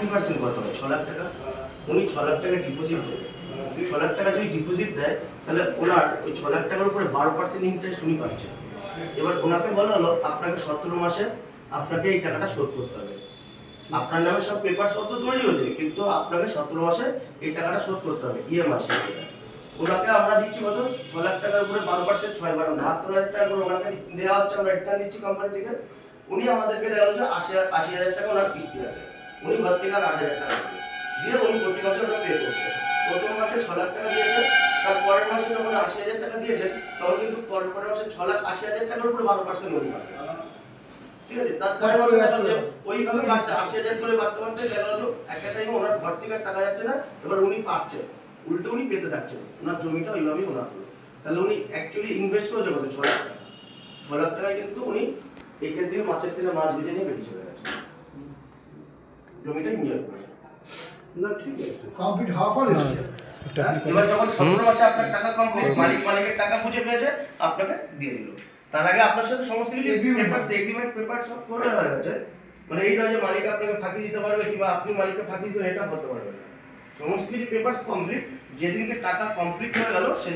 30% কত হয়? 6 লাখ টাকা। উনি 6 লাখ টাকা ডিপোজিট দেবে। 6 লাখ টাকা যদি ডিপোজিট দেয় তাহলে ওনার ওই 6 লাখ টাকার উপরে 12% ইন্টারেস্ট উনি পাচ্ছেন। এবার ওনাকে বলা হলো আপনাকে 17 মাসে আপনাকে এই টাকাটা শোধ করতে হবে। আপনার নামে সব পেপারস পত্র তৈরি হয়েছে, কিন্তু আপনাকে 17 মাসে এই টাকাটা শোধ করতে হবে ইএমআই হিসেবে। ওনাকে আমরা দিচ্ছি কত? 6 লাখ টাকার উপরে 12%, 6 12 72,000 টাকা করে ওনাকে দেওয়া হচ্ছে, আমরা এটা দিচ্ছি কোম্পানি থেকে। উনি আমাদেরকে দেওয়া হচ্ছে 80,000 টাকা ওনার কিস্তি আছে। উনি ঘর থেকে 8,000 টাকা দিয়ে উনি প্রতি মাসে ওটা পে করছে। প্রথম মাসে 6 লাখ টাকা দিয়েছে, তার পরের মাসে যখন 80,000 টাকা দিয়েছে তখন কিন্তু পরের মাসে 6,80,000 টাকার উপরে 12% উনি পাবে। ঠিক আছে, তার পরের মাসে দেখা যায় ওইভাবে বাড়ছে, 80,000 করে বাড়তে বাড়তে দেখা গেল একটা টাইমে ওনার ঘর থেকে টাকা যাচ্ছে না, এবার উনি পাচ্ছেন, উল্টো উনি পেতে থাকছেন, ওনার জমিটা ওইভাবেই ওনার হলো। তাহলে উনি অ্যাকচুয়ালি ইনভেস্ট করেছে কত? 6 লাখ টাকা। 6 লাখ টাকায় কিন্তু উনি এখান থেকে মাছের থেকে মাছ ভেজে নিয়ে বেরিয়ে চলে গেছে, জমিটা এনজয় করে। না ঠিক আছে, কমপ্লিট হওয়ার পরে এবার যখন 17 মাসে আপনার টাকা কমপ্লিট, মালিকের টাকা বুঝে পেয়েছে, আপনাকে দিয়ে দিল। তার আগে আপনার সাথে সমস্ত কিছু এগ্রিমেন্ট পেপার সব করে হয়ে গেছে। মানে এই নয় যে মালিক আপনাকে ফাঁকি দিতে পারবে কিংবা আপনি মালিককে ফাঁকি দিতে এটা হতে পারবে না। সমস্ত কিছু পেপারস কমপ্লিট, যেদিনকে টাকা কমপ্লিট হয়ে গেল সেদিন